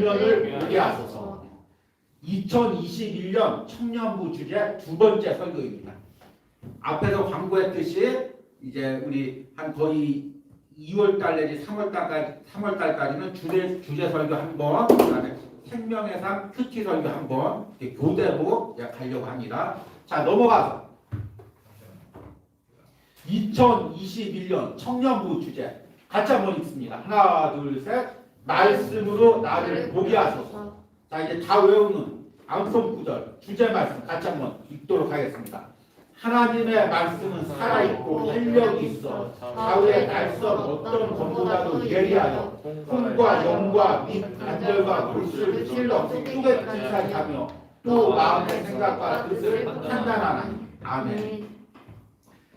청년을 보게 하소서. 2021년 청년부 주제 두 번째 설교입니다. 앞에서 광고했듯이 이제 우리 한 거의 2월달 내지 3월달까지는 주제 설교 한 번, 그다음에 생명의 삶 큐티 설교 한 번, 교대로 가려고 합니다. 자, 넘어가서 2021년 청년부 주제 같이 한번 읽습니다. 하나, 둘, 셋. 말씀으로 나를 보게 하소서. 자, 이제 다 외우는 암송 구절 주제 말씀 같이 한번 읽도록 하겠습니다. 하나님의 말씀은 살아있고 활력이 있어 좌우의 날선 어떤 검보다도 예리하여 손과 영과 밑 관절과 골수를 찔러 뚜렷하게 하며 또 마음의 생각과 뜻을 판단하나니. 아멘.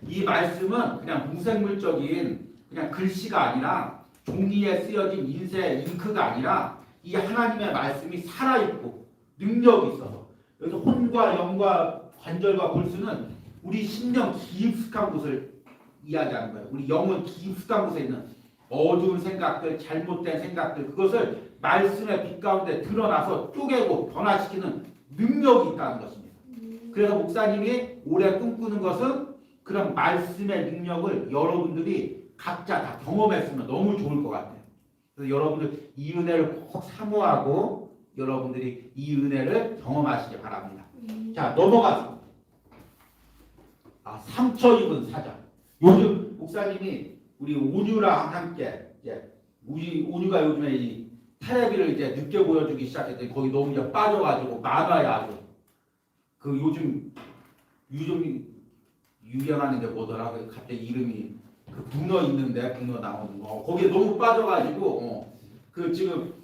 이 말씀은 그냥 무생물적인 그냥 글씨가 아니라 종이에 쓰여진 인쇄 잉크가 아니라 이 하나님의 말씀이 살아있고 능력이 있어서, 여기서 혼과 영과 관절과 골수는 우리 심령 깊숙한 곳을 이야기하는 거예요. 우리 영혼 깊숙한 곳에 있는 어두운 생각들, 잘못된 생각들, 그것을 말씀의 빛 가운데 드러나서 쪼개고 변화시키는 능력이 있다는 것입니다. 그래서 목사님이 올해 꿈꾸는 것은 그런 말씀의 능력을 여러분들이 각자 다 경험했으면 너무 좋을 것 같아요. 그래서 여러분들 이 은혜를 꼭 사모하고 여러분들이 이 은혜를 경험하시기 바랍니다. 자, 넘어가서 상처 입은 사자. 요즘 목사님이 우리 온유랑 함께 우리 온유가 요즘에 이 테레비를 이제 늦게 보여주기 시작했더니 거기 너무 이제 빠져가지고 만화에 아주 그 요즘 유행하는 게 뭐더라? 갑자기 이름이 그 분어 있는데 분어 나오는 거 거기에 너무 빠져가지고 그 지금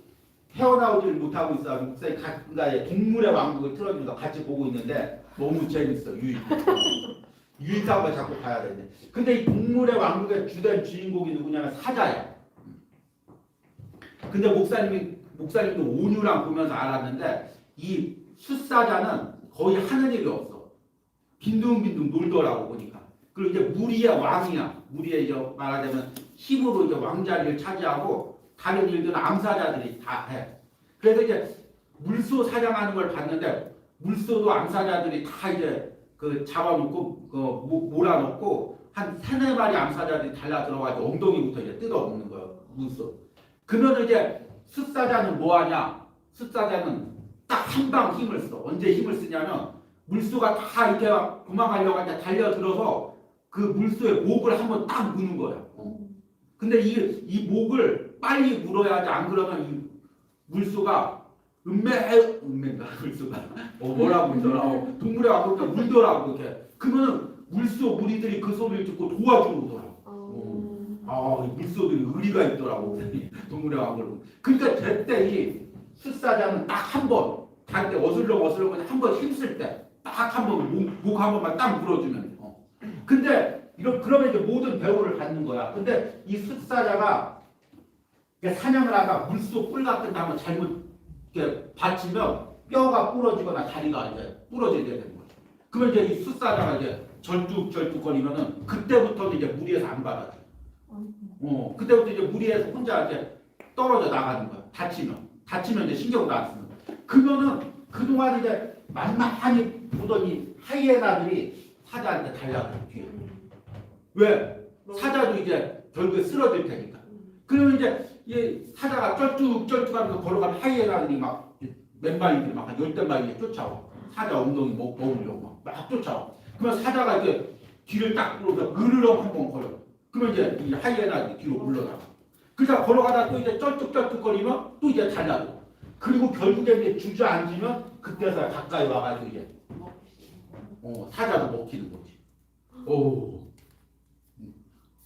헤어나오지를 못하고 있어. 목사님 가까이 동물의 왕국을 틀어주면서 같이 보고 있는데 너무 재밌어. 유익한 걸 자꾸 봐야 되는데. 근데 이 동물의 왕국의 주된 주인공이 누구냐면 사자야. 근데 목사님도 온유랑 보면서 알았는데 이 숫사자는 거의 하는 일이 없어. 빈둥빈둥 놀더라고 보니까. 그리고 이제 무리의 왕이야. 무리의 이제 말하자면 힘으로 이제 왕자리를 차지하고 다른 일들은 암사자들이 다 해. 그래서 이제 물소 사냥하는 걸 봤는데 물소도 암사자들이 다 이제 그 잡아놓고 몰아놓고 한 3-4마리 암사자들이 달라 들어가지고 엉덩이부터 이제 뜯어먹는 거예요. 물소. 그러면 이제 숫사자는 뭐하냐? 숫사자는 딱 한 방 힘을 써. 언제 힘을 쓰냐면 물소가 다 이렇게 도망가려고 할 때 달려들어서 그 물소의 목을 한번 딱 무는 거야. 근데 이 목을 빨리 물어야지, 안 그러면 이 물소가 은매인가 물소가 뭐라고 울더라고. 동물의 왕국에 울더라고. 이렇게. 그러면은 물소 무리들이 그 소리를 듣고 도와주러 오더라고. 이 물소들이 의리가 있더라고. 동물의 왕국을. 그러니까 제때 이 숫사자는 딱 한 번, 갈 때 어슬렁어슬렁 한 번 힘쓸 때 딱 한 번 목 한 번만 딱 물어주면. 근데 그러면 이제 모든 배우를 갖는 거야. 근데 이 숫사자가 사냥을 하다가 물소 뿔 같은 데 한번 잘못 이렇게 받치면 뼈가 부러지거나 다리가 이제 부러지게 되는 거야. 그러면 이제 이 숫사자가 이제 절뚝절뚝거리면은 그때부터는 이제 무리에서 안 받아줘. 그때부터 이제 무리에서 혼자 이제 떨어져 나가는 거야. 다치면 이제 신경도 안 쓰는 거야. 그러면은 그동안 이제 만만히 보더니 하이에나들이 사자한테 달려가요. 뒤에. 왜? 사자도 이제 결국에 쓰러질 테니까. 그러면 이제 이 사자가 쩔뚝쩔뚝하면서 걸어가면 하이에나들이 막 맨발이들이 막 한 10대마리 쫓아와. 사자 엉덩이 먹으려고 막 쫓아와. 그러면 사자가 이제 뒤를 딱 끌어서 으르렁 한번 걸어. 그러면 이제 이 하이에나들이 뒤로 물러나가. 그러다 걸어가다 또 이제 쩔뚝쩔뚝거리면 또 이제 달라져. 그리고 결국에 이제 주저앉으면 그때서야 가까이 와가지고 이제 사자도 먹히는 거지.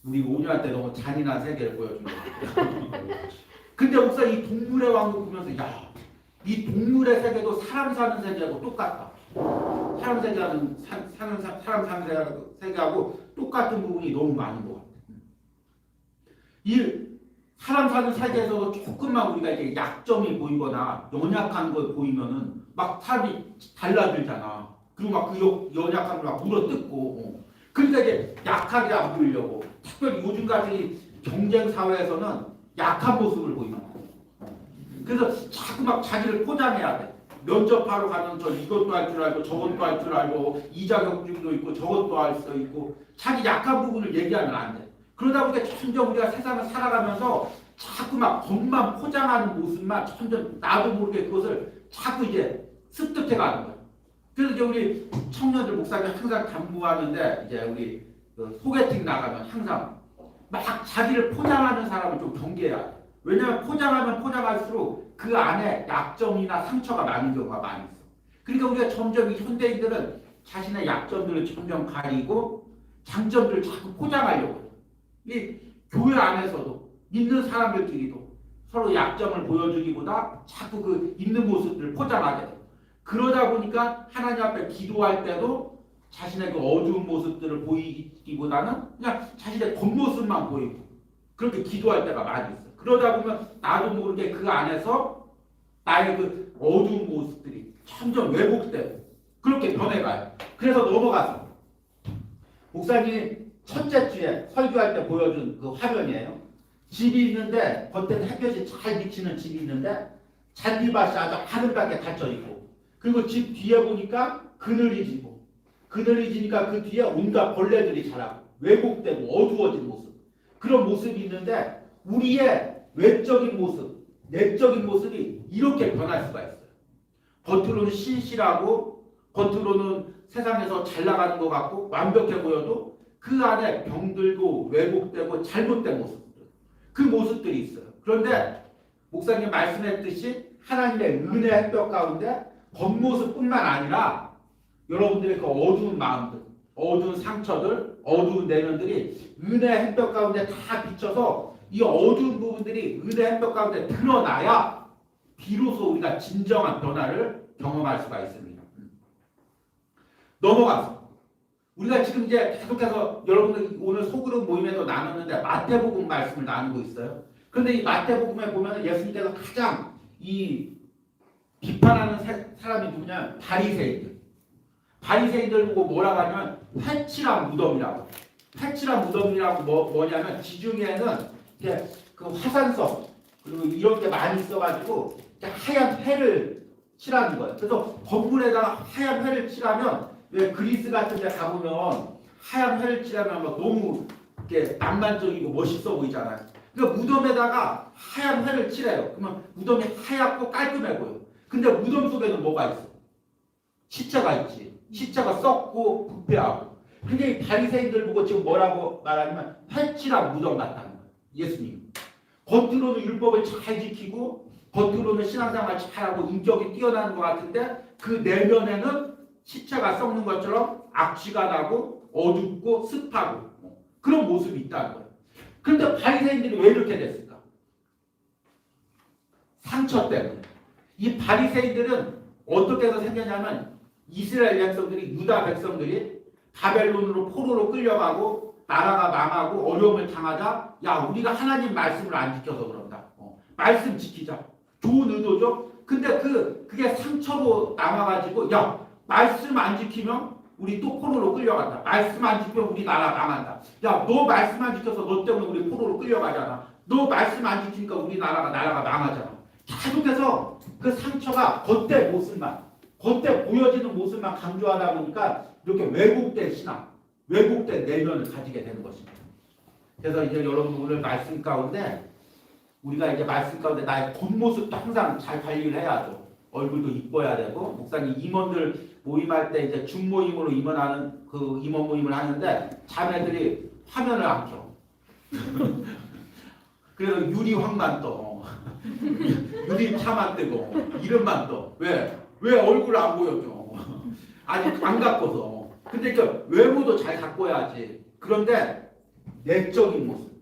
우리 온유한테 너무 잔인한 세계를 보여준 거야. 근데 목사 이 동물의 왕국 보면서 이 동물의 세계도 사람 사는 세계하고 똑같다. 사람 사는 세계하고 똑같은 부분이 너무 많은 것 같아. 이 사람 사는 세계에서도 조금만 우리가 이제 약점이 보이거나 연약한 걸 보이면은 막 사람이 달라들잖아. 그리고 막 그 연약한 걸 막 물어뜯고. 그러니까 이제 약하게 안 보이려고. 특별히 요즘같이 경쟁 사회에서는 약한 모습을 보이는 거예요. 그래서 자꾸 막 자기를 포장해야 돼. 면접하러 가면 저 이것도 할 줄 알고 저것도 할 줄 알고 이 자격증도 있고 저것도 할 수 있고 자기 약한 부분을 얘기하면 안 돼. 그러다 보니까 점점 우리가 세상을 살아가면서 자꾸 막 겉만 포장하는 모습만 점점 나도 모르게 그것을 자꾸 이제 습득해 가는 거야. 그래서 이제 우리 청년들 목사님 항상 당부하는데 이제 우리 그 소개팅 나가면 항상 막 자기를 포장하는 사람을 좀 경계해야 돼. 왜냐하면 포장하면 포장할수록 그 안에 약점이나 상처가 많은 경우가 많이 있어. 그러니까 우리가 점점 이 현대인들은 자신의 약점들을 점점 가리고 장점들을 자꾸 포장하려고 해요. 이 교회 안에서도 믿는 사람들끼리도 서로 약점을 보여주기보다 자꾸 그 있는 모습들을 포장하게 돼요. 그러다 보니까 하나님 앞에 기도할 때도 자신의 그 어두운 모습들을 보이기보다는 그냥 자신의 겉모습만 보이고 그렇게 기도할 때가 많이 있어요. 그러다 보면 나도 모르게 그 안에서 나의 그 어두운 모습들이 점점 왜곡되고 그렇게 변해가요. 그래서 넘어가서 목사님이 첫째 주에 설교할 때 보여준 그 화면이에요. 집이 있는데 겉에 햇볕이 잘 비치는 집이 있는데 잔디밭이 아주 하늘밖에 닫혀 있고 그리고 집 뒤에 보니까 그늘이 지고 그늘이 지니까 그 뒤에 온갖 벌레들이 자라고 왜곡되고 어두워진 모습 그런 모습이 있는데 우리의 외적인 모습, 내적인 모습이 이렇게 변할 수가 있어요. 겉으로는 신실하고 겉으로는 세상에서 잘 나가는 것 같고 완벽해 보여도 그 안에 병들고 왜곡되고 잘못된 모습들 그 모습들이 있어요. 그런데 목사님 말씀했듯이 하나님의 은혜 햇볕 가운데 겉모습뿐만 아니라 여러분들의 그 어두운 마음들, 어두운 상처들, 어두운 내면들이 은혜 햇볕 가운데 다 비쳐서 이 어두운 부분들이 은혜 햇볕 가운데 드러나야 비로소 우리가 진정한 변화를 경험할 수가 있습니다. 넘어가서 우리가 지금 이제 계속해서 여러분들 오늘 소그룹 모임에서 나눴는데 마태복음 말씀을 나누고 있어요. 그런데 이 마태복음에 보면 예수님께서 가장 이 비판하는 사람이 누구냐? 바리새인들. 바리새인들 보고 뭐라고 하냐면 회칠한 무덤이라고. 회칠한 무덤이라고 뭐냐면 지중해에는 이렇게 그 화산석 그리고 이런 게 많이 있어가지고 하얀 회를 칠하는 거예요. 그래서 건물에다가 하얀 회를 칠하면 왜 그리스 같은 데 가보면 하얀 회를 칠하면 막 너무 이렇게 낭만적이고 멋있어 보이잖아요. 그러니까 무덤에다가 하얀 회를 칠해요. 그러면 무덤이 하얗고 깔끔해 보여요. 근데 무덤 속에는 뭐가 있어? 시체가 있지. 시체가 썩고 부패하고. 근데 이 바리새인들 보고 지금 뭐라고 말하냐면 회칠한 무덤 같다는 거예요. 예수님. 겉으로는 율법을 잘 지키고 겉으로는 신앙생활 잘하고 인격이 뛰어나는 것 같은데 그 내면에는 시체가 썩는 것처럼 악취가 나고 어둡고 습하고 그런 모습이 있다는 거예요. 그런데 바리새인들이 왜 이렇게 됐을까? 상처 때문에. 이 바리새인들은 어떻게 해서 생겼냐면 이스라엘 백성들이 유다 백성들이 바벨론으로 포로로 끌려가고 나라가 망하고 어려움을 당하자 야 우리가 하나님 말씀을 안 지켜서 그런다. 말씀 지키자. 좋은 의도죠. 근데 그게 상처로 남아가지고 야 말씀 안 지키면 우리 또 포로로 끌려간다. 말씀 안 지키면 우리 나라 망한다. 야 너 말씀 안 지켜서 너 때문에 우리 포로로 끌려가잖아. 너 말씀 안 지키니까 우리 나라가 망하잖아. 계속해서 그 상처가 겉에 모습만 겉에 보여지는 모습만 강조하다 보니까 이렇게 왜곡된 신앙, 왜곡된 내면을 가지게 되는 것입니다. 그래서 이제 여러분 오늘 말씀 가운데 우리가 이제 말씀 가운데 나의 겉모습도 항상 잘 관리를 해야죠. 얼굴도 이뻐야 되고 목사님 임원들 모임할 때 이제 중모임으로 임원하는 그 임원 모임을 하는데 자매들이 화면을 안 켜. 그래서 유리황만 떠. 유리차만 뜨고 이름만 떠. 왜 얼굴 안 보여줘? 아직 안 가꿔서. 근데 그 외모도 잘 가꿔야지. 그런데 내적인 모습,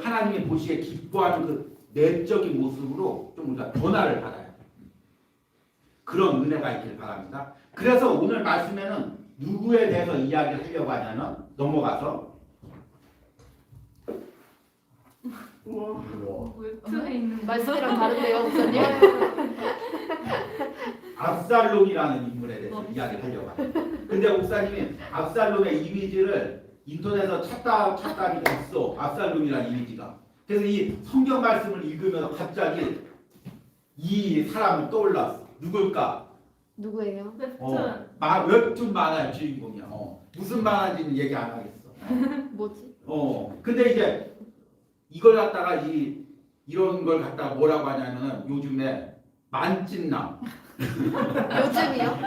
하나님이 보시기에 기뻐하는 그 내적인 모습으로 좀 우리가 변화를 받아야 돼. 그런 은혜가 있길 바랍니다. 그래서 오늘 말씀에는 누구에 대해서 이야기를 하려고 하냐면 넘어가서 웹툰에 있는 말씀이랑 다른데요, 목사님? 압살롬이라는 인물에 대해서 이야기를 하려고 합니다. 근데 목사님이 압살롬의 이미지를 인터넷에서 찾다 있어. 압살롬이라는 이미지가. 그래서 이 성경 말씀을 읽으면서 갑자기 이 사람을 떠올랐어. 누굴까? 누구예요? 웹툰 만화의 주인공이야. 무슨 만화인지는 얘기 안 하겠어. 뭐지? 근데 이제 이걸 갖다가 이런 걸 갖다가 뭐라고 하냐면은 요즘에 만찢남. 요즘이요?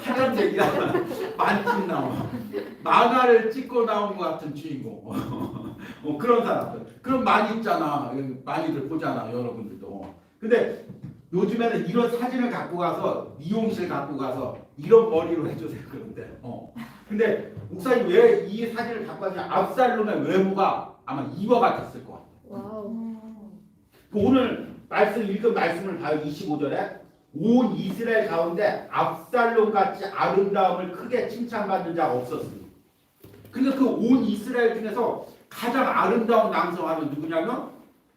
하는 얘기야. 만찢남. 만화를 찍고 나온 것 같은 주인공. 그런 사람들. 그럼 많이 있잖아. 많이들 보잖아. 여러분들도. 근데 요즘에는 이런 사진을 갖고 가서 미용실 갖고 가서 이런 머리로 해주세요. 그런데. 근데 목사님 왜 이 사진을 갖고 가냐? 압살롬의 외모가 아마 이와 같았을 것 같아요. 와우. 오늘 읽은 말씀을 봐요. 25절에 온 이스라엘 가운데 압살롬 같이 아름다움을 크게 칭찬받는 자가 없었습니다. 그러니까 그 온 이스라엘 중에서 가장 아름다운 남성하면 누구냐면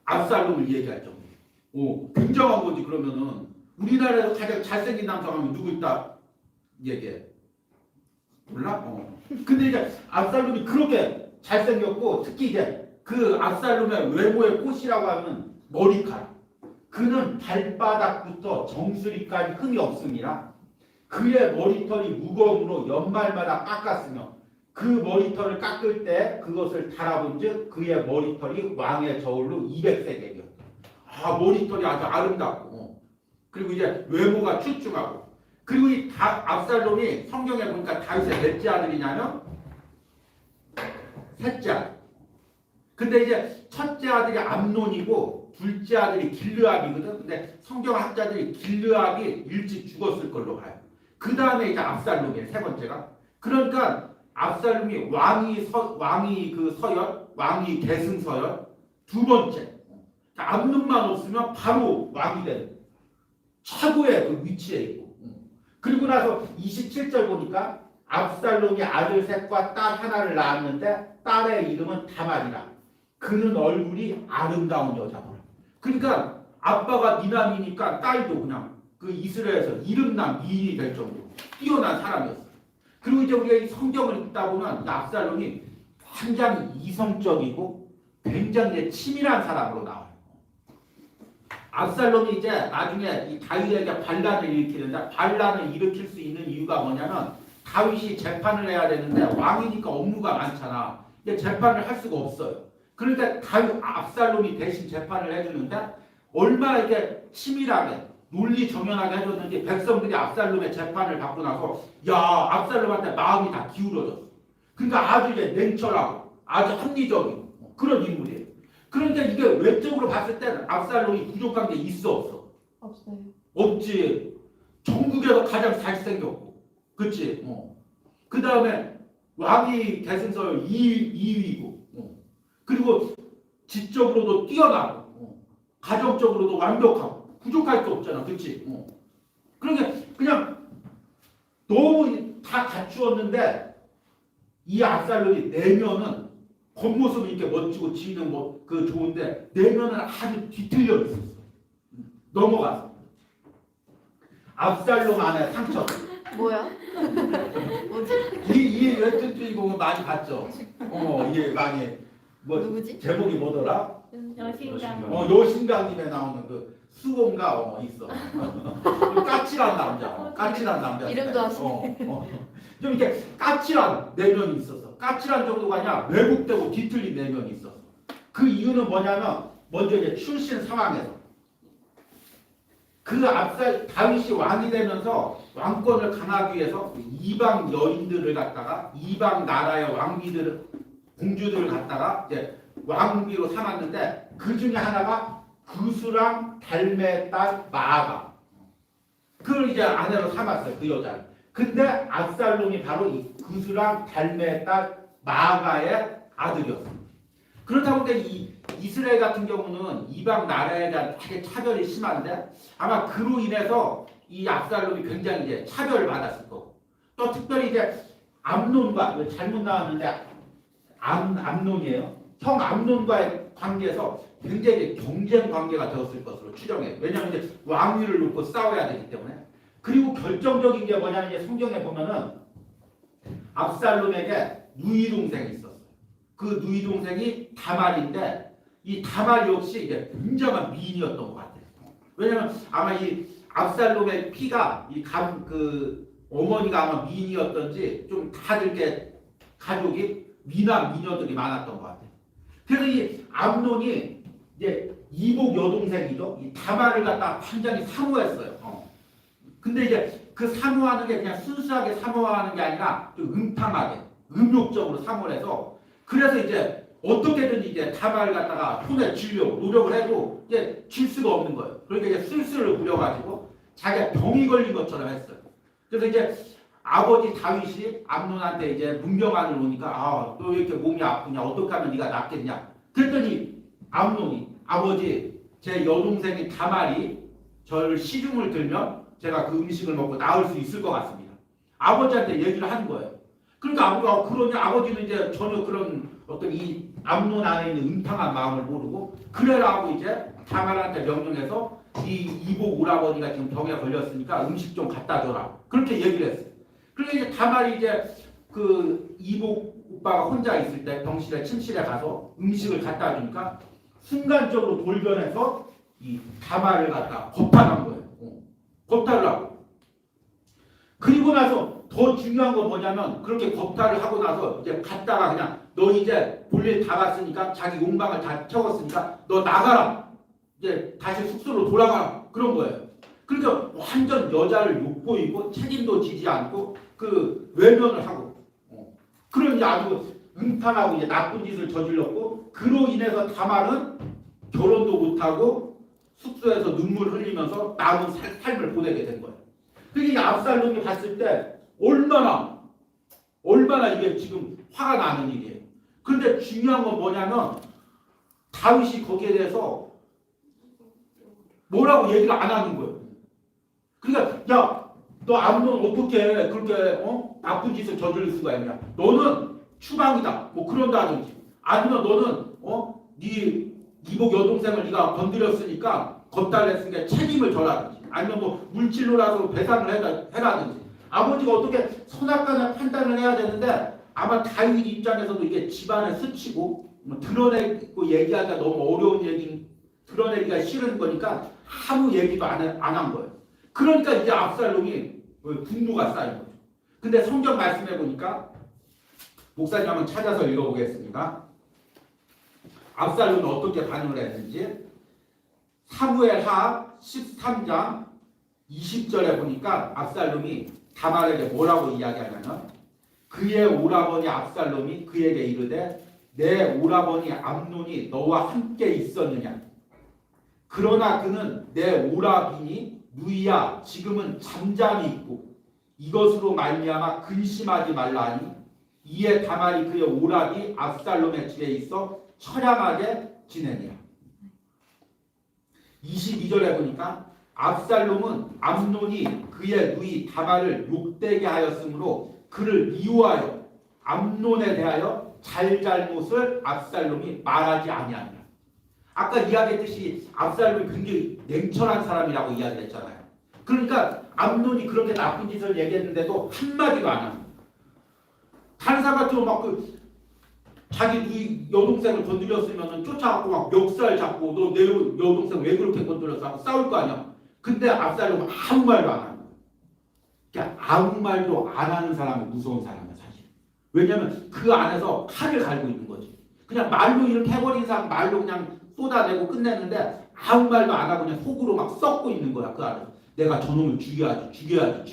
압살롬을 얘기할 정도예요. 굉장한 거지. 그러면은 우리나라에서 가장 잘생긴 남성하면 누구 있다 얘기해. 몰라? 근데 이제 압살롬이 그렇게 잘생겼고 특히 이제 그 압살롬의 외모의 꽃이라고 하면 머리카락. 그는 발바닥부터 정수리까지 흠이 없습니다. 그의 머리털이 무거움으로 연말마다 깎았으며 그 머리털을 깎을 때 그것을 달아본즉 그의 머리털이 왕의 저울로 200세겔이었다. 머리털이 아주 아름답고 그리고 이제 외모가 출중하고 그리고 이 압살롬이 성경에 보니까 다윗의 몇째 아들이냐면 셋째 아들. 근데 이제 첫째 아들이 암논이고 둘째 아들이 길르압이거든. 근데 성경학자들이 길르압이 일찍 죽었을 걸로 봐요. 그 다음에 이제 압살롬이에요. 세 번째가. 그러니까 압살롬이 왕이 그 서열, 왕이 계승 서열 두 번째. 암논만 없으면 바로 왕이 되는 최고의 그 위치에 있고. 그리고 나서 27절 보니까 압살롬이 아들 셋과 딸 하나를 낳았는데 딸의 이름은 다말이라. 그는 얼굴이 아름다운 여자더라. 그러니까 아빠가 미남이니까 딸도 그냥 그 이스라엘에서 이름난 미인이 될 정도로 뛰어난 사람이었어. 그리고 이제 우리가 이 성경을 읽다 보면 이 압살롬이 굉장히 이성적이고 굉장히 치밀한 사람으로 나와요. 압살롬이 이제 나중에 이 다윗에게 반란을 일으키는데 반란을 일으킬 수 있는 이유가 뭐냐면 다윗이 재판을 해야 되는데 왕이니까 업무가 많잖아. 근데 재판을 할 수가 없어요. 그러니까 압살롬이 대신 재판을 해주는데 얼마나 이렇게 치밀하게 논리정연하게 해줬는지 백성들이 압살롬의 재판을 받고 나서 압살롬한테 마음이 다 기울어졌어. 그러니까 아주 이제 냉철하고 아주 합리적인 그런 인물이에요. 그러니까 이게 외적으로 봤을 때는 압살롬이 부족한 게 있어 없어? 없어요. 없지. 전국에서 가장 잘생겼고 그치? 그 다음에 왕위 계승서열 2위고 그리고 지적으로도 뛰어나고 가정적으로도 완벽하고 부족할 게 없잖아. 그치? 그러니까 그냥 너무 다 갖추었는데 이 압살롬이 내면은 겉모습은 이렇게 멋지고 지는 그 좋은데 내면은 아주 뒤틀려 있었어. 넘어갔어. 압살롬 안에 상처. 뭐야? 뭐지? 이 웹툰 주인공은 많이 봤죠. 이게 많이 누구지? 제목이 뭐더라? 여신강. 여신강님에 나오는 그 수공가 있어. 까칠한 남자. 까칠한 남자. 이름도 아시네. 좀 이렇게 까칠한 내면이 있었어. 까칠한 정도가 아니라 왜곡되고 뒤틀린 내면이 있었어. 그 이유는 뭐냐면 먼저 이제 출신 상황에서 그 다윗이 왕이 되면서 왕권을 강하기 위해서 이방 여인들을 갖다가 이방 나라의 공주들을 갖다가 이제 왕비로 삼았는데 그 중에 하나가 구스랑 달메의 딸 마아가. 그걸 이제 아내로 삼았어요. 그 여자를. 근데 압살롬이 바로 이 구스랑 달메의 딸 마아가의 아들이었어요. 그렇다 보니까 이 이스라엘 같은 경우는 이방 나라에 대한 되게 차별이 심한데 아마 그로 인해서 이 압살롬이 굉장히 이제 차별을 받았을 거고 또 특별히 이제 암논과 잘못 나왔는데 암논이에요. 형 암논과의 관계에서 굉장히 경쟁 관계가 되었을 것으로 추정해요. 왜냐하면 이제 왕위를 놓고 싸워야 되기 때문에. 그리고 결정적인 게 뭐냐면 이제 성경에 보면은 압살롬에게 누이 동생이 있었어요. 그 누이 동생이 다말인데 이 다말 역시 이제 굉장한 미인이었던 것 같아요. 왜냐면 아마 이 압살롬의 피가 그 어머니가 아마 미인이었던지 좀 다들 이렇게 가족이 미남 미녀들이 많았던 것 같아요. 그래서 이 암논이 이제 이복 여동생이죠. 이 다말을 갖다 완전히 사모했어요. 근데 이제 그 사모하는 게 그냥 순수하게 사모하는 게 아니라 좀 음탕하게 음욕적으로 사모를 해서 그래서 이제 어떻게든 이제 다말을 갖다가 손에 쥐려고 노력을 해도 이제 질 수가 없는 거예요. 그러니까 이제 술술을 부려가지고 자기가 병이 걸린 것처럼 했어요. 그래서 이제 아버지 다윗이 암논한테 이제 문병안을 오니까 너 왜 이렇게 몸이 아프냐 어떻게 하면 네가 낫겠냐 그랬더니 암논이 아버지 제 여동생인 다말이 저를 시중을 들면 제가 그 음식을 먹고 나을 수 있을 것 같습니다. 아버지한테 얘기를 한 거예요. 그러니까 아버지가 그러냐 아버지는 이제 전혀 그런 어떤 이 암논 안에 있는 음탕한 마음을 모르고 그래라 하고 이제 다말한테 명령해서 이 이복 오라버니가 지금 병에 걸렸으니까 음식 좀 갖다 줘라 그렇게 얘기를 했어요. 그러니까 이제 다말이 이제 그 이복 오빠가 혼자 있을 때 병실에 침실에 가서 음식을 갖다 주니까 순간적으로 돌변해서 이 다말을 갖다 겁탈한 거예요. 겁탈을 하고. 그리고 나서 더 중요한 건 뭐냐면 그렇게 겁탈을 하고 나서 이제 갔다가 그냥 너 이제 볼일 다 봤으니까 자기 욕망을 다 채웠으니까 너 나가라. 이제 다시 숙소로 돌아가라. 그런 거예요. 그러니까 완전 여자를 욕보이고 책임도 지지 않고 그 외면을 하고 그런 이제 아주 음탕하고 이제 나쁜 짓을 저질렀고 그로 인해서 다말은 결혼도 못하고 숙소에서 눈물 흘리면서 남은 삶을 보내게 된 거예요. 그러니까 이 압살롬이 봤을 때 얼마나 이게 지금 화가 나는 일이에요. 그런데 중요한 건 뭐냐면 다윗이 거기에 대해서 뭐라고 얘기를 안 하는 거예요. 그러니까 야, 너 암논 어떻게 그렇게 나쁜 짓을 저지를 수가 있냐? 너는 추방이다. 뭐 그런다든지 아니면 너는 네 이복 여동생을 네가 건드렸으니까 겁달랬으니까 책임을 져라든지 아니면 뭐 물질로라도 배상을 해라든지 아버지가 어떻게 선악간의 판단을 해야 되는데 아마 다윗 입장에서도 이게 집안에 스치고 드러내고 얘기하기가 너무 어려운 얘기 드러내기가 싫은 거니까 아무 얘기도 안 한 거예요. 그러니까 이제 압살롬이 분노가 쌓인 거죠. 근데 성경 말씀해 보니까 목사님 한번 찾아서 읽어보겠습니다. 압살롬은 어떻게 반응을 했는지 사무엘하 13장 20절에 보니까 압살롬이 다말에게 뭐라고 이야기하냐면 그의 오라버니 압살롬이 그에게 이르되 내 오라버니 암논이 너와 함께 있었느냐 그러나 그는 내 오라비니 누이야 지금은 잠잠히 있고 이것으로 말미암아 근심하지 말라니 이에 다말이 그의 오라비 압살롬의 집에 있어 처량하게 지내니라. 22절에 보니까 압살롬은 암논이 그의 누이 다말을 욕되게 하였으므로 그를 미워하여 암논에 대하여 잘잘못을 압살롬이 말하지 아니하니라. 아까 이야기했듯이 압살롬이 굉장히 냉철한 사람이라고 이야기했잖아요. 그러니까 암논이 그렇게 나쁜 짓을 얘기했는데도 한마디도 안 합니다. 다른 사람 같으면 막 자기 누이 여동생을 건드렸으면 쫓아갖고 막 멱살 잡고 너 내 여동생 왜 그렇게 건드렸어 하고 싸울 거 아니야. 근데 압살롬은 아무 말도 안 하는 거야. 그러니까 아무 말도 안 하는 사람이 무서운 사람이야 사실. 왜냐면 그 안에서 칼을 갈고 있는 거지. 그냥 말로 이렇게 해버린 사람 말로 그냥 쏟아내고 끝내는데 아무 말도 안 하고 그냥 속으로 막 썩고 있는 거야 그 안에서. 내가 저놈을 죽여야지.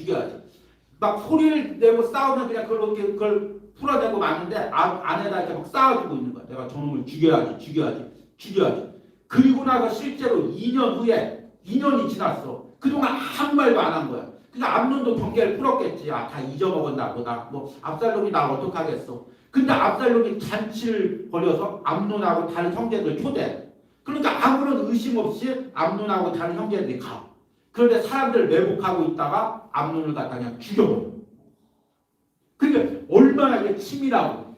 막 소리를 내고 싸우면 그냥 그걸 풀어내고 마는데 안에다 이렇게 막 쌓아두고 있는 거야. 내가 저놈을 죽여야지. 그리고 나서 실제로 2년 후에 2년이 지났어. 그동안 아무 말도 안 한 거야. 그러니까 암논도 경계를 풀었겠지. 다 잊어먹었나 보다. 뭐 압살롬이 날 어떡하겠어. 근데 압살롬이 잔치를 벌여서 암논하고 다른 형제들 초대. 그러니까 아무런 의심 없이 암논하고 다른 형제들이 가. 그런데 사람들 매복하고 있다가 암논을 갖다 그냥 죽여버려. 그러니까 얼마나 이게 치밀하고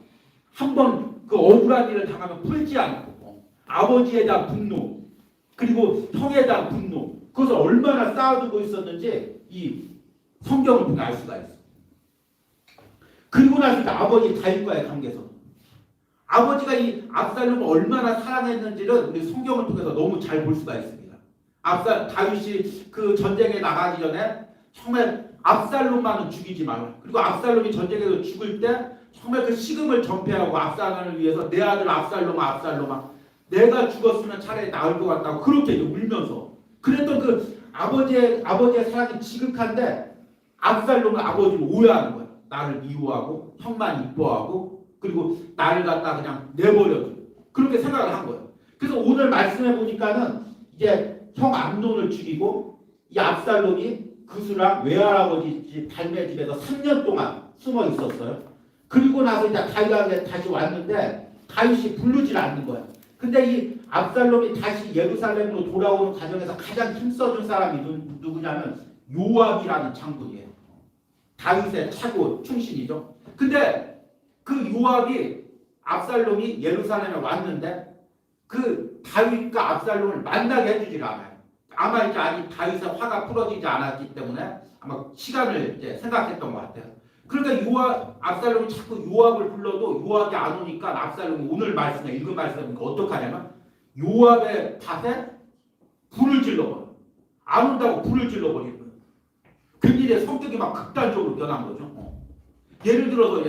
한번 그 억울한 일을 당하면 풀지 않고 아버지에 대한 분노 그리고 형에 대한 분노 그것을 얼마나 쌓아두고 있었는지 이 성경을 보면 알 수가 있어. 그리고 나서 이제 아버지 다윗과의 관계에서 아버지가 이 압살롬을 얼마나 사랑했는지를 우리 성경을 통해서 너무 잘 볼 수가 있습니다. 다윗이 그 전쟁에 나가기 전에 정말 압살롬만은 죽이지 말라. 그리고 압살롬이 전쟁에서 죽을 때 정말 그 식음을 전폐하고 압살롬을 위해서 내 아들 압살롬아 내가 죽었으면 차라리 나을 것 같다고 그렇게 울면서 그랬던 그 아버지의 사랑이 지극한데 압살롬은 아버지를 오해하는 거야. 나를 미워하고 형만 이뻐하고 그리고 나를 갖다 그냥 내버려줘. 그렇게 생각을 한 거예요. 그래서 오늘 말씀해 보니까는 이제 형 암논을 죽이고 이 압살롬이 그수랑 외할아버지 집 발매 집에서 3년 동안 숨어 있었어요. 그리고 나서 이제 다윗에게 다시 왔는데 다윗이 부르질 않는 거야. 근데 이 압살롬이 다시 예루살렘으로 돌아오는 과정에서 가장 힘써준 사람이 누구냐면 요압이라는 장군이에요. 다윗의 차고 충신이죠. 근데 그 요압이 압살롬이 예루살렘에 왔는데 그 다윗과 압살롬을 만나게 해주질 않아요. 아마 이제 아직 다윗의 화가 풀어지지 않았기 때문에 아마 시간을 이제 생각했던 것 같아요. 그러니까 압살롬이 자꾸 요압을 불러도 요압이 안 오니까 압살롬이 오늘 말씀에 읽은 말씀에 어떻게 하냐면 요압의 밭에 불을 질러버려. 안 온다고 불을 질러버리는 거예요. 굉장히 성격이 막 극단적으로 변한 거죠. 예를 들어서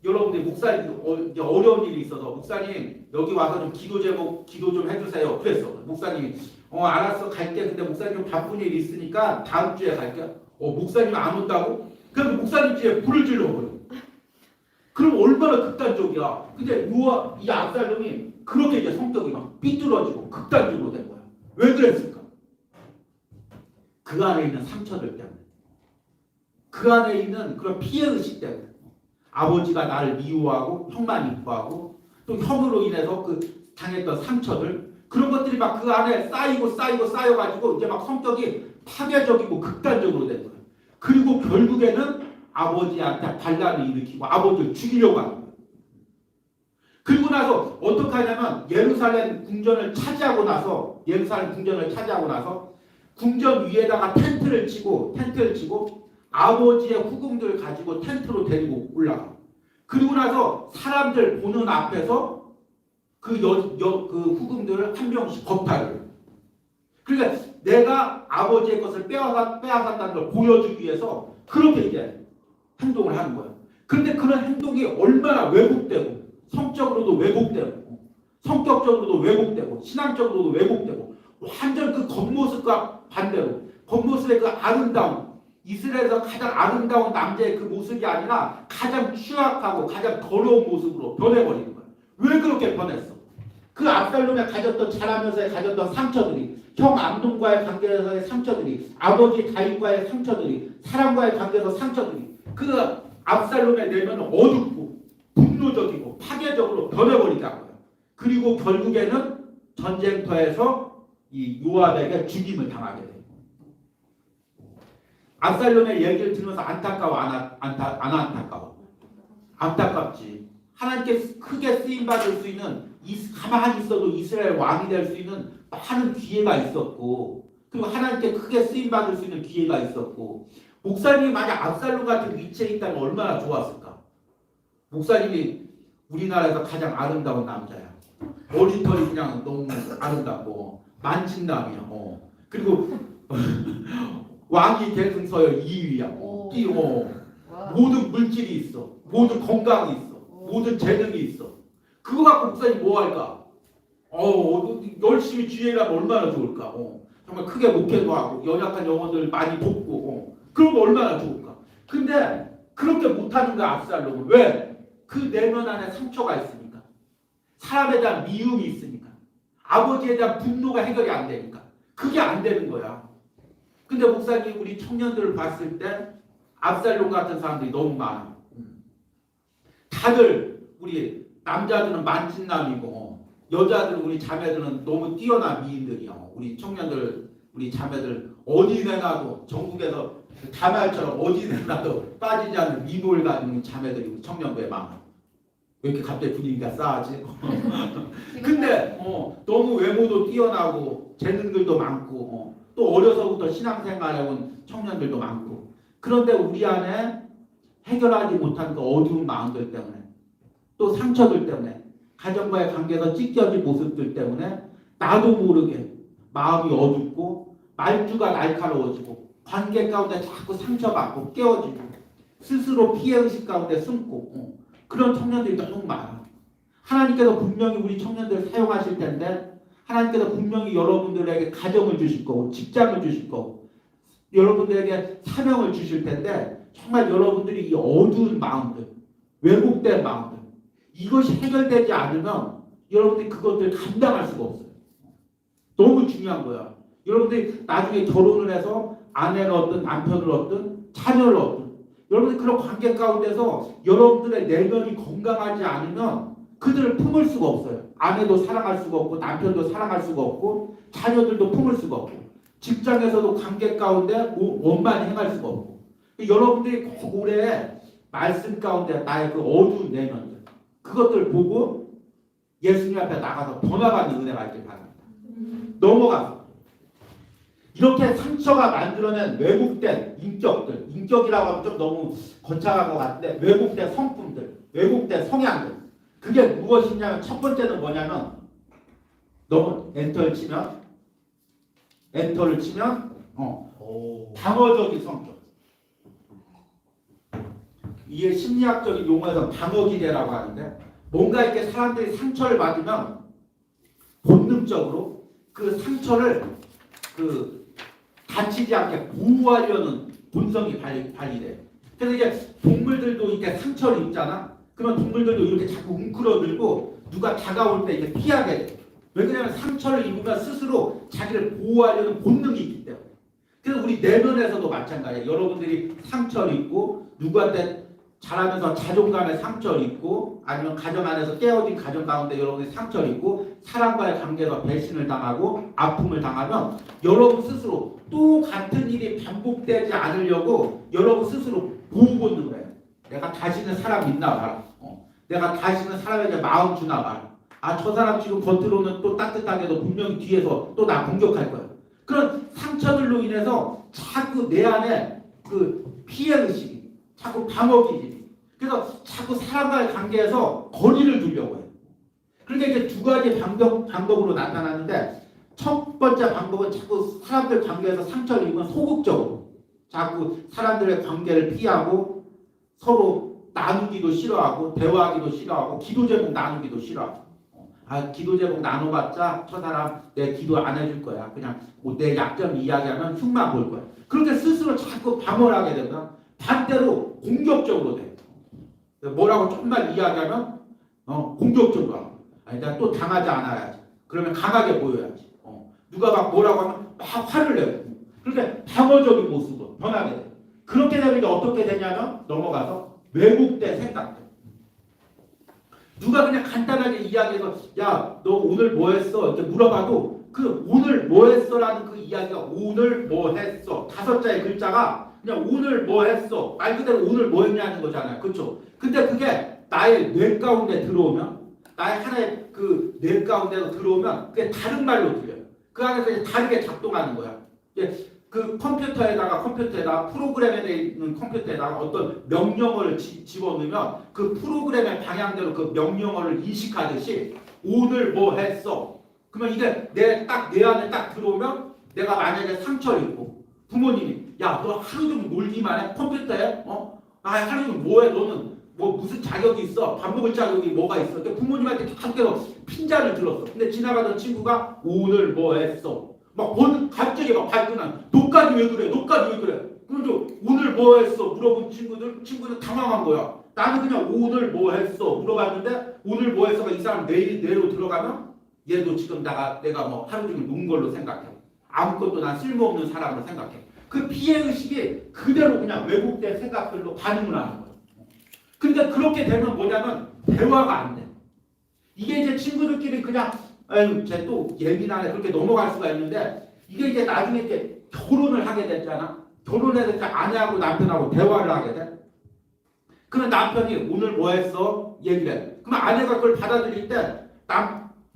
여러분들이 목사님 어려운 일이 있어서 목사님 여기 와서 좀 기도 좀 해주세요. 그랬어. 목사님이 알았어 갈게. 근데 목사님 좀 바쁜 일이 있으니까 다음 주에 갈게. 목사님 안 온다고? 그럼 목사님 집에 불을 질러버려. 그럼 얼마나 극단적이야. 근데 이 압살롬이 그렇게 이제 성격이 막 삐뚤어지고 극단적으로 된 거야. 왜 그랬을까? 그 안에 있는 상처들 때문에. 그 안에 있는 그런 피해의식 때문에. 아버지가 나를 미워하고 형만 이뻐하고 또 형으로 인해서 그 당했던 상처들 그런 것들이 막 그 안에 쌓여가지고 이제 막 성격이 파괴적이고 극단적으로 된 거예요. 그리고 결국에는 아버지한테 반란을 일으키고 아버지를 죽이려고 하는 거예요. 그리고 나서 어떻게 하냐면 예루살렘 궁전을 차지하고 나서 궁전 위에다가 텐트를 치고 아버지의 후궁들 가지고 텐트로 데리고 올라가. 그리고 나서 사람들 보는 앞에서 그 후궁들을 한 명씩 겁탈을. 그러니까 내가 아버지의 것을 빼앗았다는 걸 보여주기 위해서 그렇게 이제 행동을 하는 거예요. 그런데 그런 행동이 얼마나 왜곡되고 성적으로도 왜곡되고 성격적으로도 왜곡되고 신앙적으로도 왜곡되고 완전 그 겉모습과 반대로 겉모습의 그 아름다움 이스라엘에서 가장 아름다운 남자의 그 모습이 아니라 가장 추악하고 가장 더러운 모습으로 변해버리는 거예요. 왜 그렇게 변했어? 그 압살롬에 가졌던 자라면서 가졌던 상처들이 형 암논과의 관계에서의 상처들이 아버지 다윗과의 상처들이 사람과의 관계에서 상처들이 그 압살롬의 내면은 어둡고 분노적이고 파괴적으로 변해버리게 한 거예요. 그리고 결국에는 전쟁터에서 이 요압에게 죽임을 당하게 돼요. 압살롬의 얘기를 들으면서 안타까워 안 안타까워? 안타깝지. 하나님께 크게 쓰임받을 수 있는 가만히 있어도 이스라엘 왕이 될 수 있는 많은 기회가 있었고 그리고 하나님께 크게 쓰임받을 수 있는 기회가 있었고 목사님이 만약 압살롬 같은 위치에 있다면 얼마나 좋았을까? 목사님이 우리나라에서 가장 아름다운 남자야. 머리털이 그냥 너무 아름답고 만친남이야. 그리고 왕위 계승서열 2위야. 모든 물질이 있어. 모든 건강이 있어. 모든 재능이 있어. 그거 갖고 목사님 뭐 할까? 열심히 주의하면 얼마나 좋을까? 정말 크게 목회도 하고 연약한 영혼들 많이 돕고 그러면 얼마나 좋을까? 근데 그렇게 못하는 거야 압살롬은. 왜? 그 내면 안에 상처가 있으니까. 사람에 대한 미움이 있으니까. 아버지에 대한 분노가 해결이 안 되니까. 그게 안 되는 거야. 근데 목사님 우리 청년들을 봤을 때 압살롬 같은 사람들이 너무 많아. 다들 우리 남자들은 만찢남이고 여자들 우리 자매들은 너무 뛰어난 미인들이야. 우리 청년들 우리 자매들 어디 내놔도 전국에서 다말처럼 어디 내놔도 빠지지 않는 미모를 가진 자매들이 우리 청년부에 많아. 왜 이렇게 갑자기 분위기가 싸하지? 근데 너무 외모도 뛰어나고 재능들도 많고 또 어려서부터 신앙생활해 온 청년들도 많고 그런데 우리 안에 해결하지 못한 그 어두운 마음들 때문에 또 상처들 때문에 가정과의 관계에서 찢겨진 모습들 때문에 나도 모르게 마음이 어둡고 말투가 날카로워지고 관계 가운데 자꾸 상처받고 깨어지고 스스로 피해의식 가운데 숨고 그런 청년들이 너무 많아. 하나님께서 분명히 우리 청년들을 사용하실 텐데 하나님께서 분명히 여러분들에게 가정을 주실 거고 직장을 주실 거고 여러분들에게 사명을 주실 텐데 정말 여러분들이 이 어두운 마음들 왜곡된 마음들 이것이 해결되지 않으면 여러분들이 그것들 감당할 수가 없어요. 너무 중요한 거야. 여러분들이 나중에 결혼을 해서 아내를 얻든 남편을 얻든 자녀를 얻든 여러분들이 그런 관계 가운데서 여러분들의 내면이 건강하지 않으면 그들을 품을 수가 없어요. 아내도 사랑할 수가 없고 남편도 사랑할 수가 없고 자녀들도 품을 수가 없고 직장에서도 관계 가운데 원만히 행할 수가 없고 여러분들이 꼭 올해 말씀 가운데 나의 그 어두운 내면들 그것들 보고 예수님 앞에 나가서 번화가는 은혜가 있길 바랍니다. 넘어가서 이렇게 상처가 만들어낸 왜곡된 인격들 인격이라고 하면 좀 너무 거창한 것 같은데 왜곡된 성품들 왜곡된 성향들 그게 무엇이냐면 첫 번째는 뭐냐면 너무 엔터를 치면 방어적인 성격 이게 심리학적인 용어에서 방어기제라고 하는데 뭔가 이렇게 사람들이 상처를 받으면 본능적으로 그 상처를 다치지 않게 보호하려는 본성이 발휘돼요. 그래서 이게 동물들도 이렇게 상처를 입잖아. 그러면 동물들도 이렇게 자꾸 웅크러들고 누가 다가올 때 이렇게 피하게 돼. 왜 그러냐면 상처를 입으면 스스로 자기를 보호하려는 본능이 있기 때문에. 그래서 우리 내면에서도 마찬가지예요. 여러분들이 상처를 입고 누구한테 자라면서 자존감에 상처를 입고 아니면 가정 안에서 깨어진 가정 가운데 여러분이 상처를 입고 사람과의 관계에서 배신을 당하고 아픔을 당하면 여러분 스스로 또 같은 일이 반복되지 않으려고 여러분 스스로 보호 본능을 해요. 내가 다시는 사람 믿나 봐라. 내가 다시는 사람에게 마음 주나 봐라. 아, 저 사람 지금 겉으로는 또 따뜻하게도 분명히 뒤에서 또 나 공격할 거야. 그런 상처들로 인해서 자꾸 내 안에 그 피해의식이 자꾸 방어기질이 그래서 자꾸 사람과의 관계에서 거리를 두려고 해요. 그러니까 이게 두 가지 방법으로 나타나는데 첫 번째 방법은 자꾸 사람들 관계에서 상처를 입으면 소극적으로 자꾸 사람들의 관계를 피하고 서로 나누기도 싫어하고 대화하기도 싫어하고 기도 제목 나누기도 싫어하고 아 기도 제목 나눠봤자 저 사람 내 기도 안 해줄 거야. 그냥 내 약점 이야기하면 흉만 볼 거야. 그렇게 스스로 자꾸 방어를 하게 되면 반대로 공격적으로 돼요. 뭐라고 조금만 이야기하면 공격적으로 하고 아니 내가 또 당하지 않아야지. 그러면 강하게 보여야지. 누가 막 뭐라고 하면 막 화를 내고 그렇게 방어적인 모습으로 변하게 돼요. 그렇게 되면 이제 어떻게 되냐면 넘어가서 왜곡된 생각들 누가 그냥 간단하게 이야기해서 야 너 오늘 뭐 했어? 이렇게 물어봐도 그 오늘 뭐 했어라는 그 이야기가 오늘 뭐 했어 5자의 글자가 그냥 오늘 뭐 했어 말 그대로 오늘 뭐 했냐는 거잖아요. 그렇죠? 근데 그게 나의 뇌 가운데 들어오면 나의 하나의 그 뇌 가운데로 들어오면 그게 다른 말로 들려요. 그 안에서 이제 다르게 작동하는 거야. 그 컴퓨터에다가 프로그램에 되어 있는 컴퓨터에다가 어떤 명령어를 집어넣으면 그 프로그램의 방향대로 그 명령어를 인식하듯이 오늘 뭐 했어? 그러면 이게 내 안에 딱 들어오면 내가 만약에 상처를 입고 부모님이 야 너 하루 종일 놀기만 해? 컴퓨터에? 아 하루 종일 뭐해? 너는 뭐 무슨 자격이 있어? 밥 먹을 자격이 뭐가 있어? 그러니까 부모님한테 계속 핀잔을 들었어. 근데 지나가던 친구가 오늘 뭐 했어? 갑자기 막 발끈한 너까지 왜 그래? 너까지 왜 그래? 그럼 오늘 뭐 했어? 물어본 친구는 당황한 거야. 나는 그냥 오늘 뭐 했어? 물어봤는데 오늘 뭐 했어가 이 사람 뇌로 들어가면 얘도 지금 내가 뭐 하루 종일 논 걸로 생각해. 아무것도 난 쓸모없는 사람으로 생각해. 그 피해의식이 그대로 그냥 왜곡된 생각들로 반응을 하는 거야. 그러니까 그렇게 되면 뭐냐면 대화가 안 돼. 이게 이제 친구들끼리 그냥 아유, 쟤 또 예민하네 그렇게 넘어갈 수가 있는데 이게 이제 나중에 이제 결혼을 하게 됐잖아. 결혼해서 아내하고 남편하고 대화를 하게 돼. 그러면 남편이 오늘 뭐 했어? 얘기를 해. 그러면 아내가 그걸 받아들일 때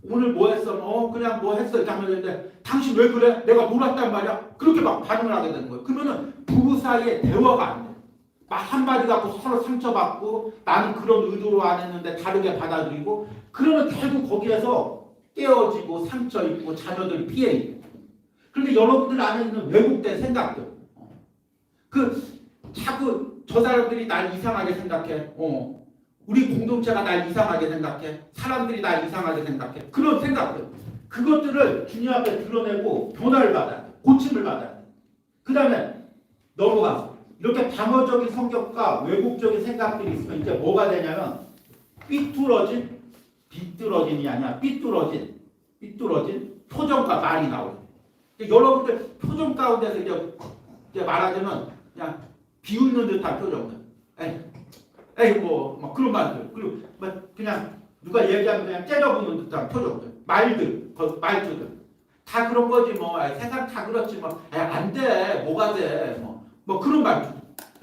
오늘 뭐 했어? 그냥 뭐 했어? 이렇게 하면 되는데 당신 왜 그래? 내가 놀았단 말이야? 그렇게 막 반응을 하게 되는 거예요. 그러면은 부부 사이에 대화가 안 돼. 막 한마디 갖고 서로 상처받고 나는 그런 의도로 안 했는데 다르게 받아들이고 그러면 결국 거기에서 깨어지고 상처 입고 자녀들 피해 입고 그런데 여러분들 안에 있는 왜곡된 생각들, 그 자꾸 저 사람들이 날 이상하게 생각해. 우리 공동체가 날 이상하게 생각해. 사람들이 날 이상하게 생각해. 그런 생각들. 그것들을 주님 앞에 드러내고 변화를 받아야 돼. 고침을 받아야 돼. 그 다음에 넘어가서 이렇게 방어적인 성격과 왜곡적인 생각들이 있으면 이제 뭐가 되냐면 비뚤어진이 아니라 삐뚤어진 표정과 말이 나오죠. 여러분들 표정 가운데서 이제 말하자면 그냥 비웃는 듯한 표정들. 에이 뭐 그런 말들. 그리고 그냥 누가 얘기하면 그냥 째려보는 듯한 표정들. 말투들. 다 그런 거지 뭐. 세상 다 그렇지 뭐. 안 돼. 뭐가 돼. 뭐 그런 말투.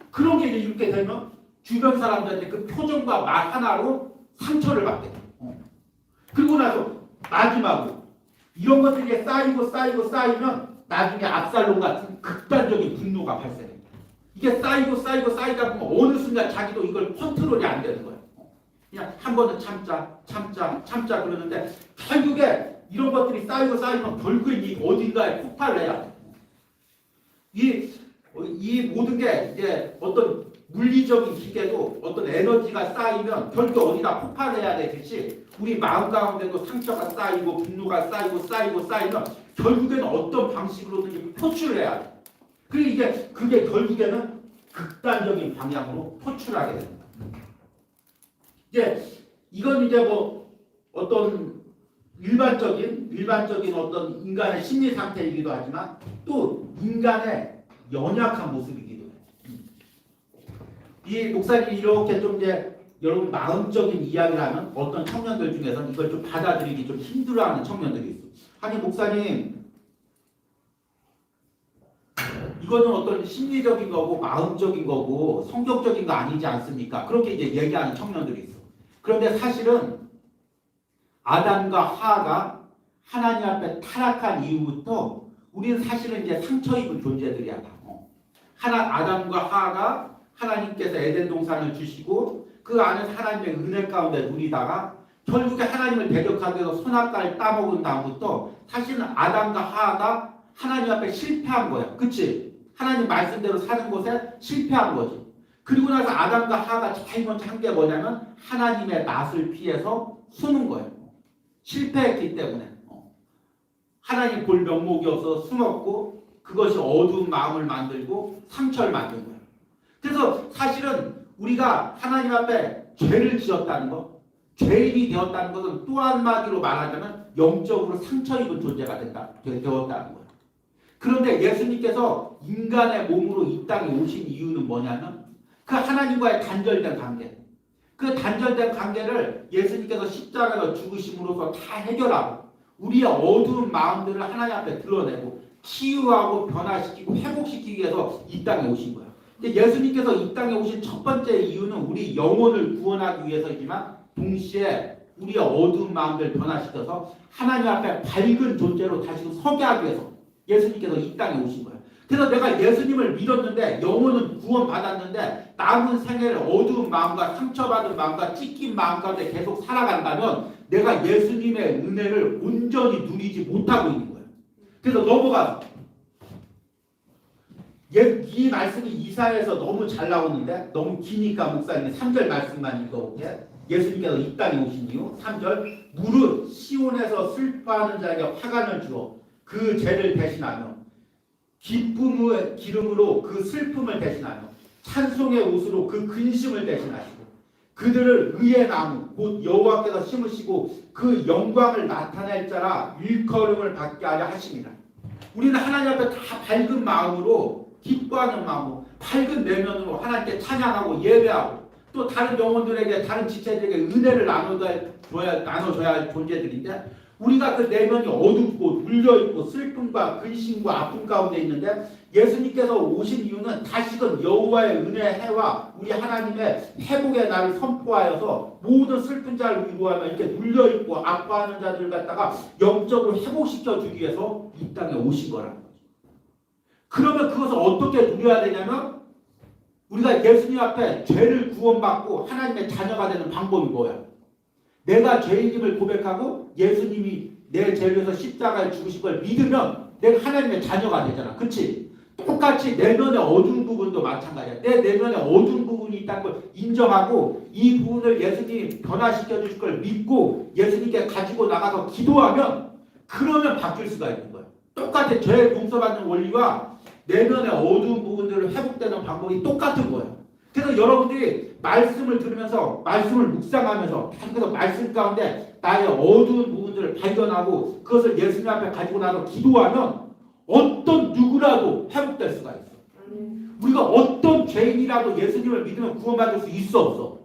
그런 게 이렇게 되면 주변 사람들한테 그 표정과 말 하나로 상처를 받게 돼. 그리고 나서 마지막으로 이런 것들이 쌓이면 나중에 압살롬 같은 극단적인 분노가 발생해. 이게 쌓이다 보면 어느 순간 자기도 이걸 컨트롤이 안 되는 거예요. 그냥 한 번은 참자 그러는데 결국에 이런 것들이 쌓이면 결국에 이 어딘가에 폭발을 해야 돼. 이 모든 게 이제 어떤 물리적인 기계도 어떤 에너지가 쌓이면 결국 어디다 폭발해야 되듯이 우리 마음 가운데도 상처가 쌓이고 분노가 쌓이면 결국에는 어떤 방식으로든지 표출을 해야 돼. 그리고 그게 결국에는 극단적인 방향으로 표출하게 됩니다. 이건 뭐 어떤 일반적인 어떤 인간의 심리 상태이기도 하지만 또 인간의 연약한 모습이기도 해요. 이 목사님이 이렇게 좀 여러분 마음적인 이야기를 하면 어떤 청년들 중에서는 이걸 좀 받아들이기 좀 힘들어하는 청년들이 있어요. 아니 목사님 이거는 어떤 심리적인 거고 마음적인 거고 성격적인 거 아니지 않습니까? 그렇게 이제 얘기하는 청년들이 있어. 그런데 사실은 아담과 하와가 하나님 앞에 타락한 이후부터 우리는 사실은 이제 상처 입은 존재들이야. 아담과 하와가 하나님께서 에덴 동산을 주시고 그 안에서 하나님의 은혜 가운데 누리다가 결국에 하나님을 대적하기 위해서 선악과를 따먹은 다음부터 사실은 아담과 하와가 하나님 앞에 실패한 거야. 그치? 하나님 말씀대로 사는 곳에 실패한 거지. 그리고 나서 아담과 하와가 제일 먼저 한 게 뭐냐면 하나님의 낯을 피해서 숨은 거예요. 실패했기 때문에. 하나님 볼 명목이 없어서 숨었고 그것이 어두운 마음을 만들고 상처를 만든 거예요. 그래서 사실은 우리가 하나님 앞에 죄를 지었다는 것, 죄인이 되었다는 것은 또 한마디로 말하자면 영적으로 상처 입은 존재가 되었다는 거예요. 그런데 예수님께서 인간의 몸으로 이 땅에 오신 이유는 뭐냐면 그 하나님과의 단절된 관계, 그 단절된 관계를 예수님께서 십자가에서 죽으심으로써 다 해결하고 우리의 어두운 마음들을 하나님 앞에 드러내고 치유하고 변화시키고 회복시키기 위해서 이 땅에 오신 거예요. 예수님께서 이 땅에 오신 첫 번째 이유는 우리 영혼을 구원하기 위해서이지만 동시에 우리의 어두운 마음들을 변화시켜서 하나님 앞에 밝은 존재로 다시 서게 하기 위해서 예수님께서 이 땅에 오신 거예요. 그래서 내가 예수님을 믿었는데 영혼은 구원받았는데 남은 생애를 어두운 마음과 상처받은 마음과 찢긴 마음 가운데 계속 살아간다면 내가 예수님의 은혜를 온전히 누리지 못하고 있는 거예요. 그래서 넘어가서 이 말씀이 이사야에서 너무 잘 나오는데 너무 기니까 목사님이 3절 말씀만 읽어볼게요. 예수님께서 이 땅에 오신 이유 3절 무릇 시온에서 슬퍼하는 자에게 화관을 주어 그 죄를 대신하며 기쁨의 기름으로 그 슬픔을 대신하며 찬송의 옷으로 그 근심을 대신하시고 그들을 의의 나무 곧 여호와께서 심으시고 그 영광을 나타낼 자라 일컬음을 받게 하려 하십니다. 우리는 하나님 앞에 다 밝은 마음으로 기뻐하는 마음으로 밝은 내면으로 하나님께 찬양하고 예배하고 또 다른 영혼들에게 다른 지체들에게 은혜를 나눠줘야 할 존재들인데 우리가 그 내면이 어둡고 눌려있고 슬픔과 근심과 아픔 가운데 있는데 예수님께서 오신 이유는 다시금 여호와의 은혜 해와 우리 하나님의 회복의 날을 선포하여서 모든 슬픈 자를 위로하며 이렇게 눌려있고 아파하는 자들을 갖다가 영적으로 회복시켜 주기 위해서 이 땅에 오신 거라는 거죠. 그러면 그것을 어떻게 누려야 되냐면 우리가 예수님 앞에 죄를 구원받고 하나님의 자녀가 되는 방법이 뭐야? 내가 죄인임을 고백하고 예수님이 내 죄를 위해서 십자가에 죽으신 걸 믿으면 내가 하나님의 자녀가 되잖아. 그치? 똑같이 내면의 어두운 부분도 마찬가지야. 내 내면에 어두운 부분이 있다는 걸 인정하고 이 부분을 예수님이 변화시켜 주실 걸 믿고 예수님께 가지고 나가서 기도하면 그러면 바뀔 수가 있는 거야. 똑같아. 죄 용서받는 원리와 내면의 어두운 부분들을 회복되는 방법이 똑같은 거예요. 그래서 여러분들이 말씀을 들으면서 말씀을 묵상하면서 계속해서 말씀 가운데 나의 어두운 부분들을 발견하고 그것을 예수님 앞에 가지고 나서 기도하면 어떤 누구라도 회복될 수가 있어. 우리가 어떤 죄인이라도 예수님을 믿으면 구원받을 수 있어 없어?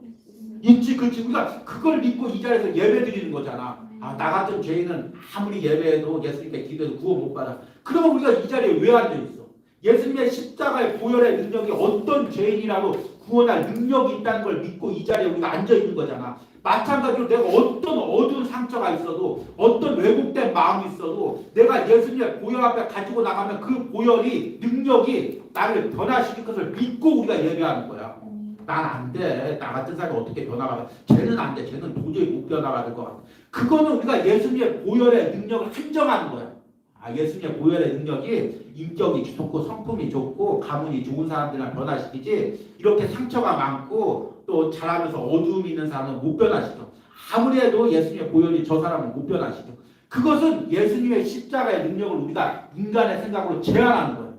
있지. 그렇지. 우리가 그걸 믿고 이 자리에서 예배 드리는 거잖아. 아, 나 같은 죄인은 아무리 예배해도 예수님께 기도해도 구원 못 받아. 그러면 우리가 이 자리에 왜 앉아있어? 예수님의 십자가의 보혈의 능력이 어떤 죄인이라도 구원할 능력이 있다는 걸 믿고 이 자리에 우리가 앉아있는 거잖아. 마찬가지로 내가 어떤 어두운 상처가 있어도 어떤 왜곡된 마음이 있어도 내가 예수님의 보혈 앞에 가지고 나가면 그 보혈이 능력이 나를 변화시킬 것을 믿고 우리가 예배하는 거야. 난 안 돼. 나 같은 사람이 어떻게 변화가 쟤는 안 돼. 쟤는 도저히 못 변화받을 것 같아. 그거는 우리가 예수님의 보혈의 능력을 한정하는 거야. 아, 예수님의 보혈의 능력이 인격이 좋고 성품이 좋고 가문이 좋은 사람들만 변화시키지 이렇게 상처가 많고 또 잘하면서 어두움이 있는 사람은 못 변화시켜. 아무리 해도 예수님의 보혈이 저 사람은 못 변화시켜. 그것은 예수님의 십자가의 능력을 우리가 인간의 생각으로 제한하는 거예요.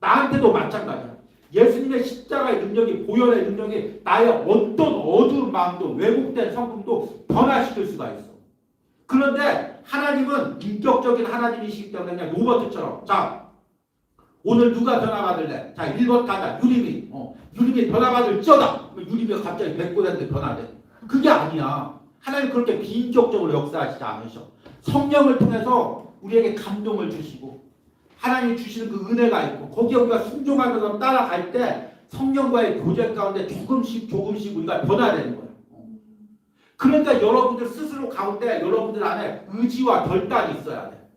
나한테도 마찬가지야. 예수님의 십자가의 능력이 보혈의 능력이 나의 어떤 어두운 마음도 왜곡된 성품도 변화시킬 수가 있어. 그런데 하나님은 인격적인 하나님이시기 때문에 그냥 로버트처럼 자 오늘 누가 변화받을래? 자 1번 가자. 유림이 유림이 변화받을지어다. 유림이가 갑자기 100%데 변화돼. 그게 아니야. 하나님 그렇게 비인격적으로 역사하시지 않으셔. 성령을 통해서 우리에게 감동을 주시고 하나님이 주시는 그 은혜가 있고 거기에 우리가 순종하면서 따라갈 때 성령과의 교제 가운데 조금씩 우리가 변화되는 거예요. 그러니까 여러분들 스스로 가운데 여러분들 안에 의지와 결단이 있어야 돼.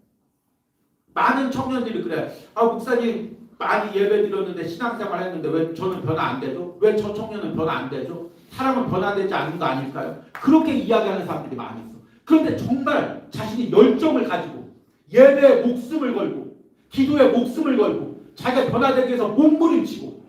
많은 청년들이 그래. 아 목사님 많이 예배 드렸는데 신앙생활 했는데 왜 저는 변화 안 되죠? 왜 저 청년은 변화 안 되죠? 사람은 변화되지 않는 거 아닐까요? 그렇게 이야기하는 사람들이 많이 있어. 그런데 정말 자신이 열정을 가지고 예배에 목숨을 걸고 기도에 목숨을 걸고 자기가 변화되기 위해서 몸부림치고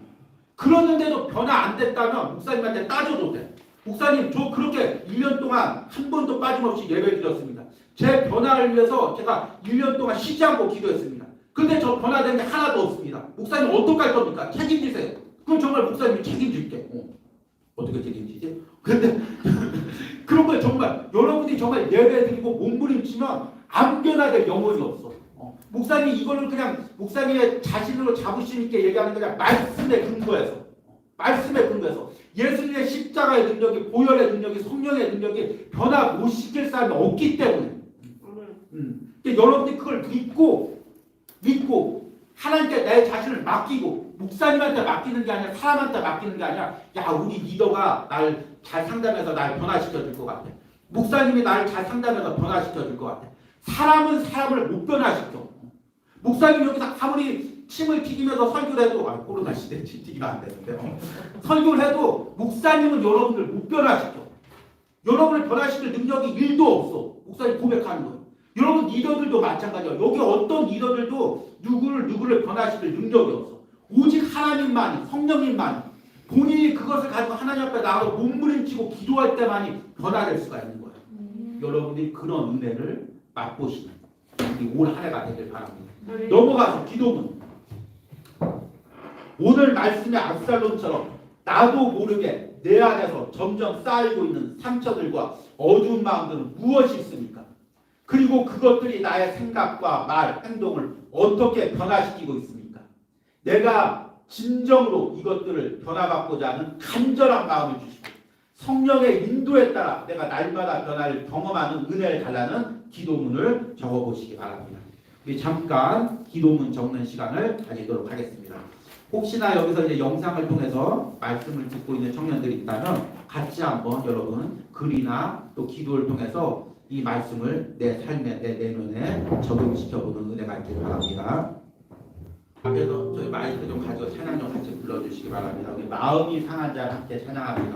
그러는데도 변화 안 됐다면 목사님한테 따져도 돼. 목사님 저 그렇게 1년 동안 한 번도 빠짐없이 예배 드렸습니다. 제 변화를 위해서 제가 1년 동안 쉬지 않고 기도했습니다. 근데 저 변화된 게 하나도 없습니다. 목사님 어떡할 겁니까? 책임지세요. 그럼 정말 목사님이 책임질게. 어떻게 책임지지? 근데 그런 거 정말 여러분이 정말 예배 드리고 몸부림치면 안 변화될 영혼이 없어. 목사님이 이거를 그냥 목사님의 자신으로 자부심 있게 얘기하는 게 아니라 말씀에 근거해서 예수님의 십자가의 능력이 보혈의 능력이 성령의 능력이 변화 못 시킬 사람이 없기 때문에 그러니까 여러분이 그걸 믿고 하나님께 내 자신을 맡기고 목사님한테 맡기는 게 아니라 사람한테 맡기는 게 아니라 야 우리 리더가 날 잘 상담해서 날 변화시켜 줄 것 같아. 목사님이 날 잘 상담해서 변화시켜 줄 것 같아. 사람은 사람을 못 변화시켜. 목사님 여기서 아무리 침을 튀기면서 설교를 해도 코로나 시대에 침 튀기면 안 되는데 설교를 해도 목사님은 여러분들 못 변화시켜. 여러분을 변화시킬 능력이 1도 없어. 목사님 고백하는 거예요. 여러분 리더들도 마찬가지야. 여기 어떤 리더들도 누구를 변화시킬 능력이 없어. 오직 하나님만이 성령님만이 본인이 그것을 가지고 하나님 앞에 나가서 몸부림치고 기도할 때만이 변화될 수가 있는 거예요. 여러분들이 그런 은혜를 맛보시는 우리 올 한 해가 되길 바랍니다. 넘어가서 기도문. 오늘 말씀의 압살롬처럼 나도 모르게 내 안에서 점점 쌓이고 있는 상처들과 어두운 마음들은 무엇이 있습니까? 그리고 그것들이 나의 생각과 말, 행동을 어떻게 변화시키고 있습니까? 내가 진정으로 이것들을 변화받고자 하는 간절한 마음을 주시고 성령의 인도에 따라 내가 날마다 변화를 경험하는 은혜를 달라는 기도문을 적어보시기 바랍니다. 우리 잠깐 기도문 적는 시간을 가지도록 하겠습니다. 혹시나 여기서 이제 영상을 통해서 말씀을 듣고 있는 청년들이 있다면 같이 한번 여러분 글이나 또 기도를 통해서 이 말씀을 내 삶에 내 내면에 적용시켜보는 은혜가 있기를 바랍니다. 앞에서 저희 마이크 좀 가지고 찬양 좀 같이 불러주시기 바랍니다. 우리 마음이 상한 자를 함께 찬양합니다.